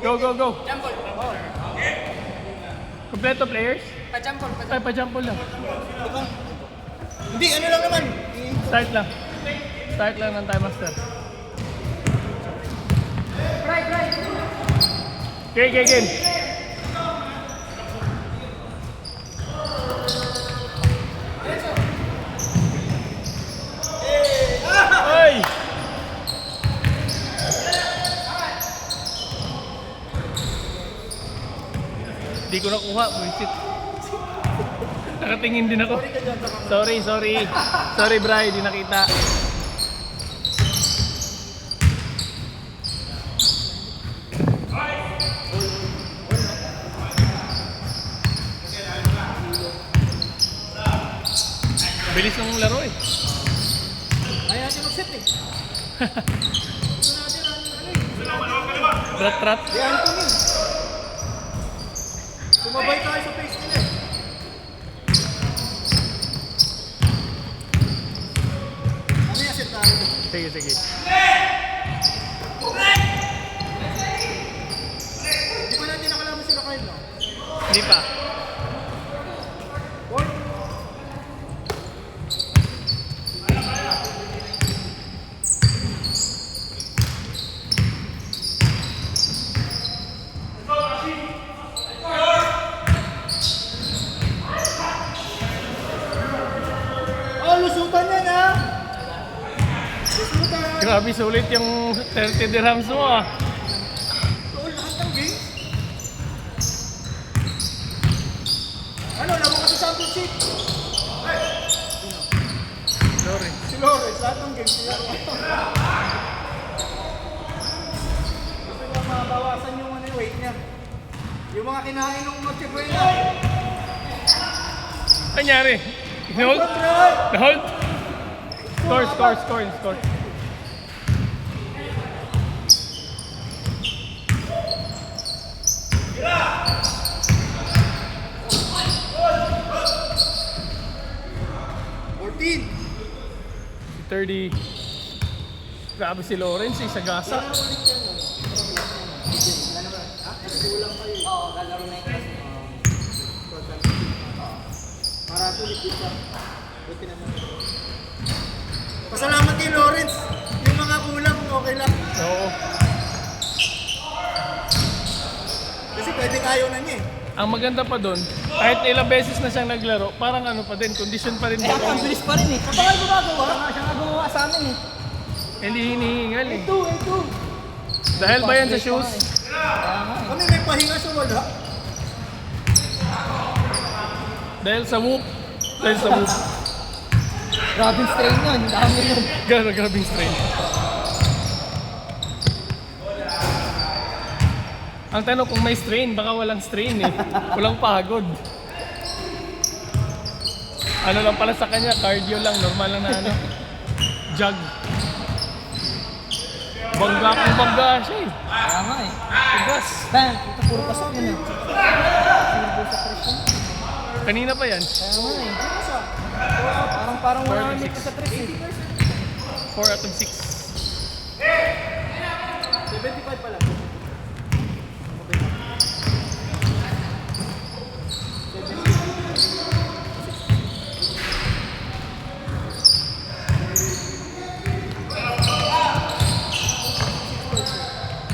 Go, go, go. Jumble. Kompleto players? Pa-jumble. Ay, pa-jumble lang. Hindi, ano lang naman. Start lang. Start lang ng time master. Right. Okay, game. Ay! Hindi ko nakuha, bullshit. Nakatingin din ako. Sorry. Sorry, Bri, di nakita. Bilis ng laro eh. Ayaw natin mag-set eh. Rat-rat. Si Anthony. Sumabay tayo sa face nila eh. Ano yung set tayo? Sige. Hindi pa natin nakalaman sila Kyle, no? Hindi pa. Boy. Oh, lusutan yan ha! Lusutan! Grabe, sulit yung 30 dirhams mo ah. Oo, lahat ng game. Ano, laro ka sa championship? Hey! Sorry. Si Lawrence, lahat ng game sila. Gusto niya mabawasan yung weight niya. Yung mga kinain ng magsibuena. Kanyari. Hold? Hold? Score. Fourteen. 30. Grabe si Lawrence, sagasa. Oo, galaro na yung Para sulit dito. Buti naman. Pasalamat kay Lawrence. Yung mga kulang, okay lang. Oo. Kasi pwede kayo na niya eh. Ang maganda pa doon, kahit ilang beses na siyang naglaro, parang ano pa din, condition pa rin. Kaya ang bilis pa rin eh. Kapag gumagawa, siya nga gumawa sa amin eh. Hindi hinihingal eh. Ito. Dahil ba yan sa shoes? Kami may pahinga sa wala. Dahil sa whoop. Grabe strain yun. Dami yun. Grabing strain. Ang tanong kung may strain, baka walang strain eh. Walang pagod. Ano lang pala sa kanya, cardio lang, normal lang na ano. Jog. Bangga siya eh. Kaya nga eh. Tugas. Bang! Ito puro pasok yun eh. Silbo sa presyon. Kanina pa yan. Kaya nga eh. Parang wala kami sa tres eh. 4 out of 6. 75 pala.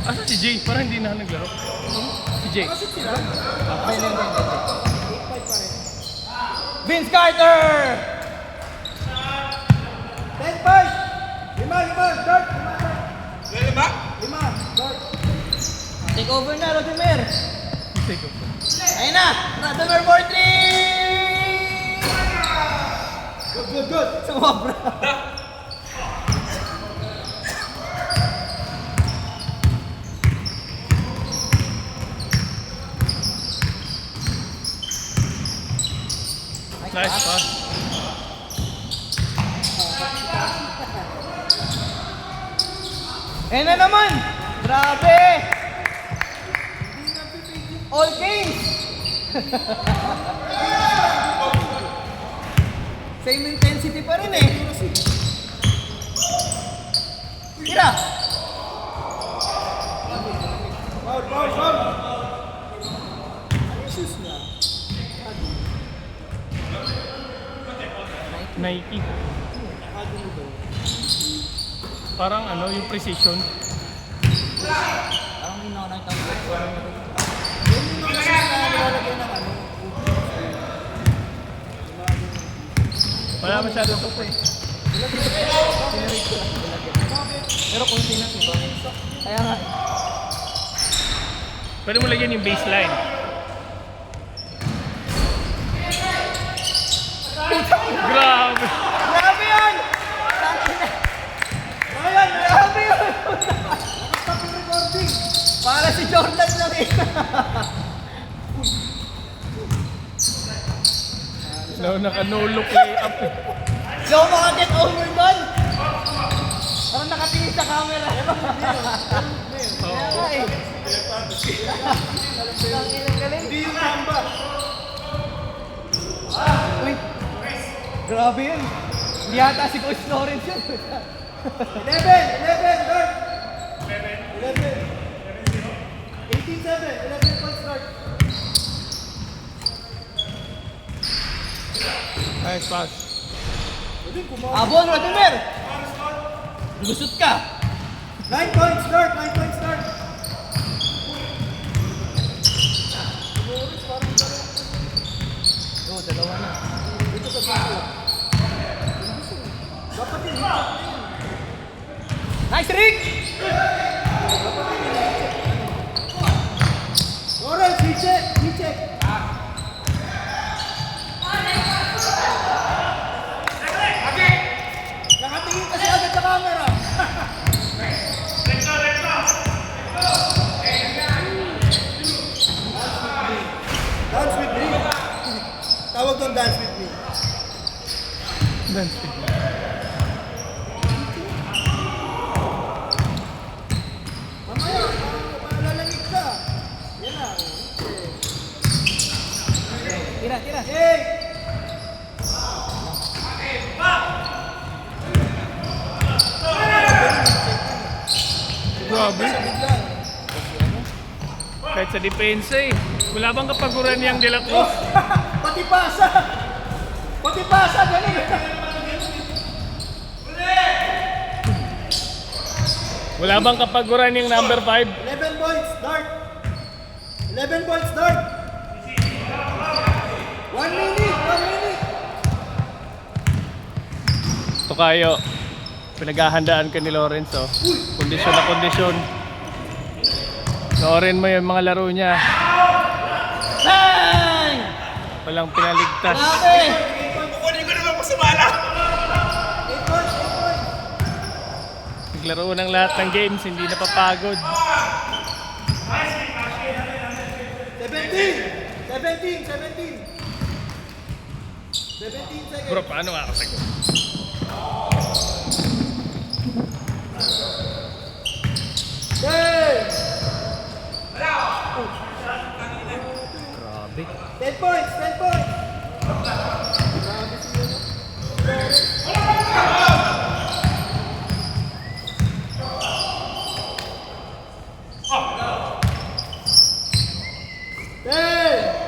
Asa si Jay? Parang hindi na naglaro. Si Jay. Kasi sila. Vince Carter! 10-5! Lima, Dart! Lima, Dart! Take over na, Rodimer! Take off. Ayun na! Rodimer for 3! Good! Sumobra! Nice pass. Eh na naman! Grabe! All games! Same intensity pa rin eh. Tira! Foul! Nike. Parang ano, yung precision. Parang hindi na ako nakita. Yun yung kasi na nilalagay ng ano. Wala masyadong tupo eh. Pero konti na ito. Kaya nga. Pwede mo lagyan yung baseline. Grabe! Grabe yan! Ayan, grabe yun! Stop yung recording. Para si Jordan lang eh. No, naka-no-look layup eh. Hindi ako makaget over doon. Parang nakatingin sa camera. Oo. Ay. Ang ilang galing. Hindi yung tamba. Uy. Grabe yun. Hindi yata si Coach Lawrence yun. 11, Lord. 11. 18-7, 11 points start. Nice pass. Abon, Vladimir! Lusot ka! 9 points start, 9 points start. Oo, dalawa na. Dito sa bago. Dapat yung hit. Nice, Rick! Lawrence, recheck. Nakatingin kasi agad sa camera. Dance with me. Tawag doon, dance with me. Dance with me. Mamaya, malalamig ka. Yan na. Tira. Hey! Grabe. Kahit sa depensa eh. Wala bang kapaguran yung De La Cruz? Pati pasa, galing. Wala bang kapaguran yung number 5? 11 points, Dart. 11 points, Dart. 1 minute. Tokayo, pinaghahandaan ka ni Lorenzo. Kondisyon na kondisyon. Noorin mo yung mga laro niya. Bang! Walang pinaligtas. Grabe! 8 points. Naglaro ng lahat ng games, hindi napapagod. 17 seconds. Bro, paano makakasagot? Hey! Grabe. 10 points. Hey!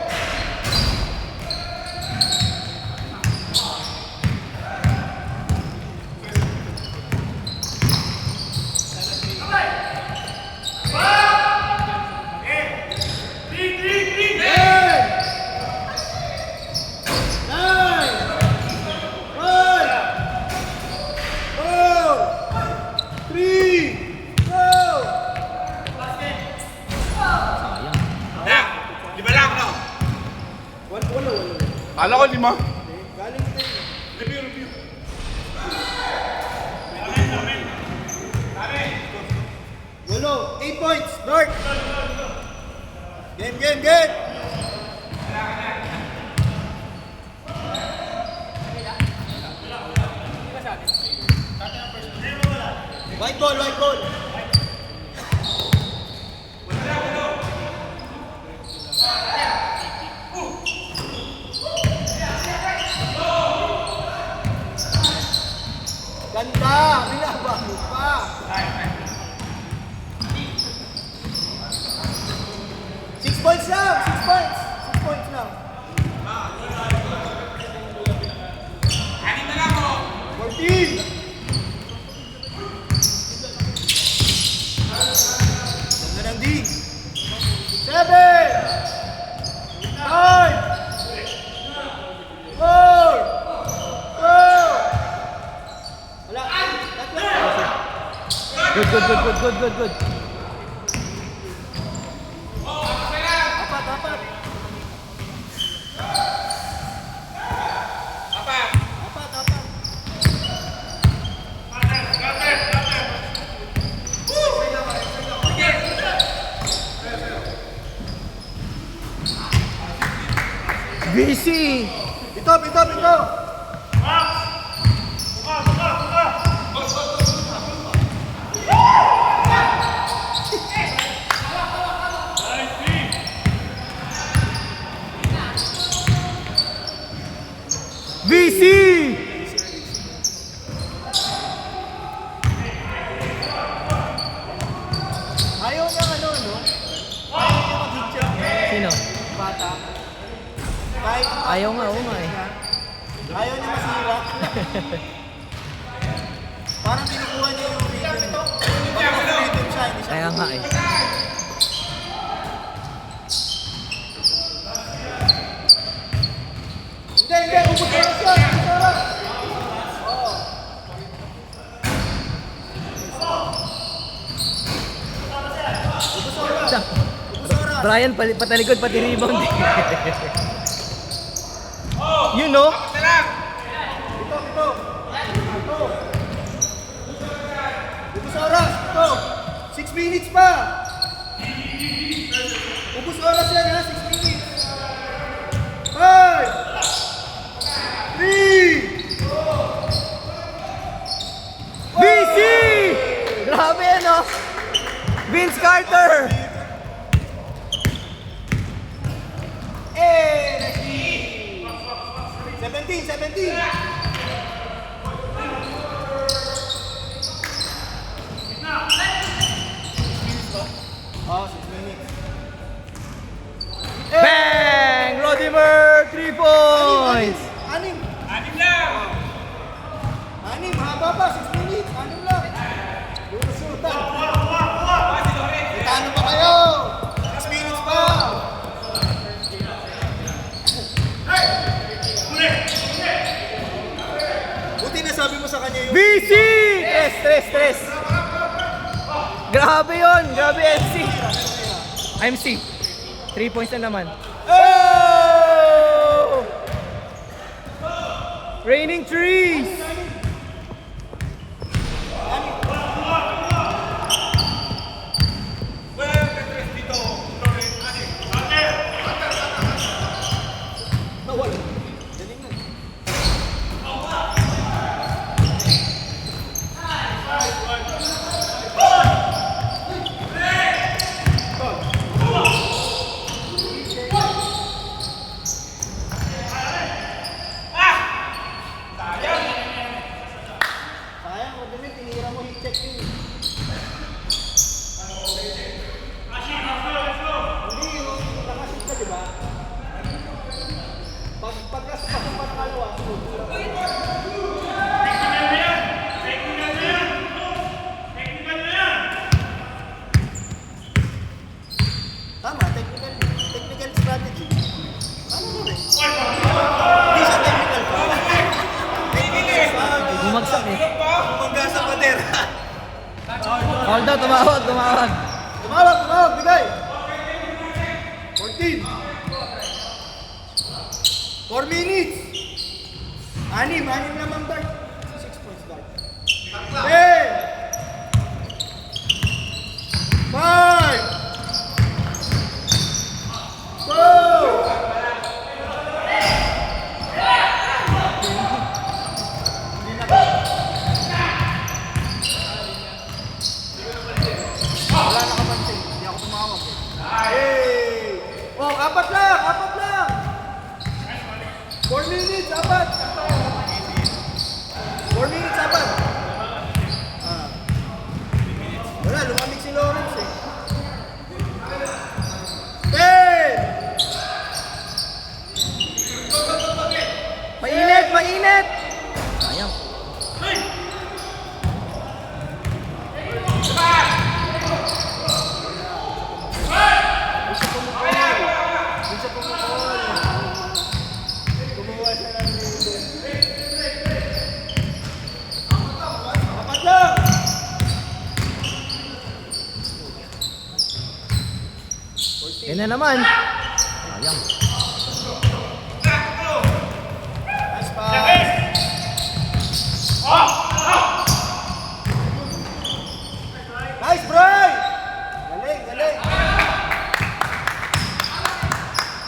Kala ko 5. Galing kita yun. Review. Walo. 8 points. North. Game. White ball. Ganda! Binabago pa! 6 points lang! 6 points! 6 points lang! 14. Ganda ng dig. 7. 5. 4. 2. Wala. Good. Apat. Apat. BC! Ito. BC! Ayaw niya ano, no? Ayaw niya mag-hit Sino? bata. Kahit Ayaw nga, oo nga eh. ayaw niya masira. Parang kinukuha niya yung rhythm. Pag nag-rhythm siya, hindi siya. Kaya nga eh. Hindi. Ubus oras yan. Ubus oras. Oo. Ubus oras. Ubus oras. Brian, patalikod, pati rebound. You know? Ito. Ubus oras. Ito. 6 minutes pa. Ubus oras yan ha. 6 minutes. 5. 3. BC! Grabe ano? Vince Carter! Eh! 17. Oh, 6 minutes. Bang! Rodimer, 3 points! Anim lang! Anim, haba pa, 6 minutes. Anim lang. Lusutan. Itano pa kayo? 6 minutes pa. Buti na sabi mo sa kanya yung... BC! Stress! Grabe yun! Grabe MC! MC! 3 points na naman. Oh! Raining trees! Nawala. Galing na. Sayang, Rodemir, tinira mo hit check yun. Hindi, yung nakashoot ka, di ba? Pagkaspak pa ng kalawa, tama, technical strategy. Ano mo rin? Hindi siya technical pa. Bumagsak eh. Bumangga sa pader. Hold on, tumawag. Tumawag, bigay. 14. 4 minutes. Anim naman dart. 6 points dart. 10. 5. 2. Wala nakapansin. Hindi ako tumawag eh. Hey! Oh, apat lang! 4 minutes, apat! 4 minutes, apat! Wala, lumamig si Lawrence eh. 10! Mainit! Sayang. Yan na naman. Sayang. Nice pass. Nice, Bray! Galing, galing.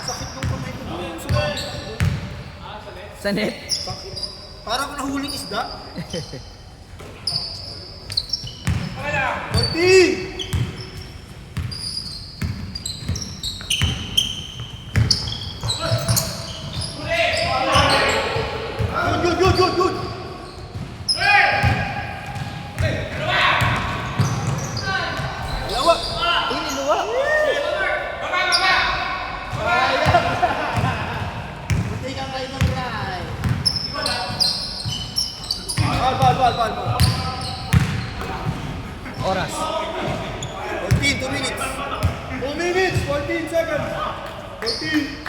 Sakit nung kamay ko. Sa net. Sakit. Parang ako nahuling isda. 14! Good, good, good, good! Dalawa! Ay, niluwa. Buti kang kayo ng Bray. Bal. Oras. 14, 2 minutes. 2 minutes, 14 seconds. 14.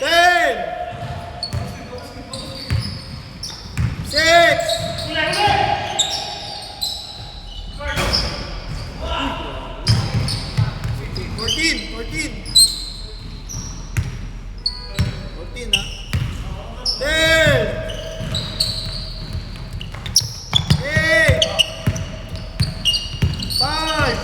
Ten. 6. Fourteen, ha? 10. 8. 5.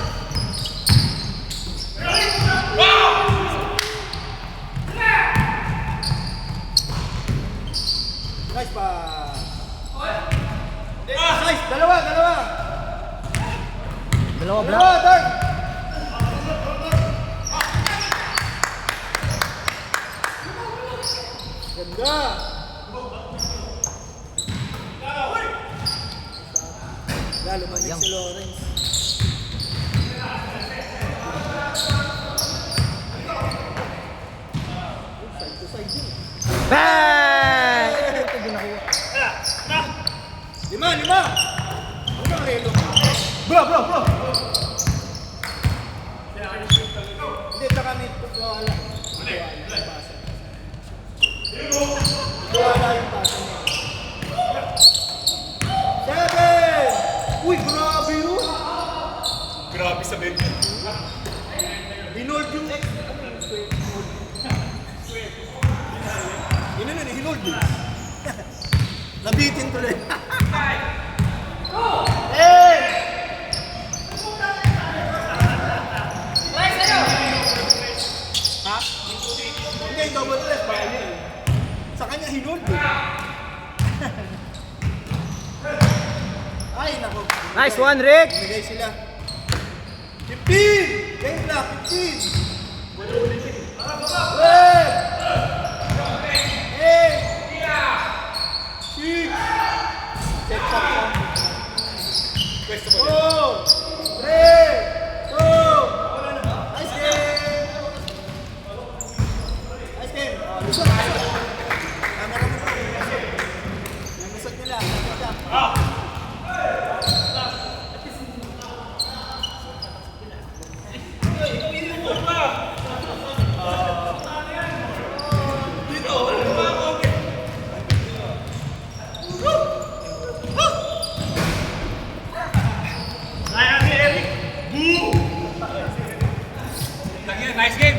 Nice pass. Nice, dalawa. Dalawa block. Dalawa, third. Ganda. Lumalik si Lawrence. Side to side yun. Bang! Ito din nakuha. 5. Ano ang relo? Bro! Hindi, tsaka may wala. Wala yung pasa niya. 7! Uy, grabe yun! Grabe sa bed. Hinold yung ex. Yun na, hinold yun. Nabitin tuloy. Hey! Ha? Hindi, double press. Bawal yun. Sa kanya, hinold yun. Ay, nako. Nice one, Rick. Bigay sila. 15! Game clock, 15! Wait! 8! 6! Set up lang. 4! 3! 2! Nice game! Nice game! Lusot! Camera mo po. Nalusot nila. Nice game.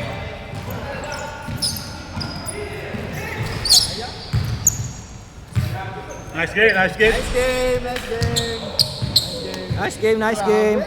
Nice game. Nice game! Nice game! Nice game, nice game.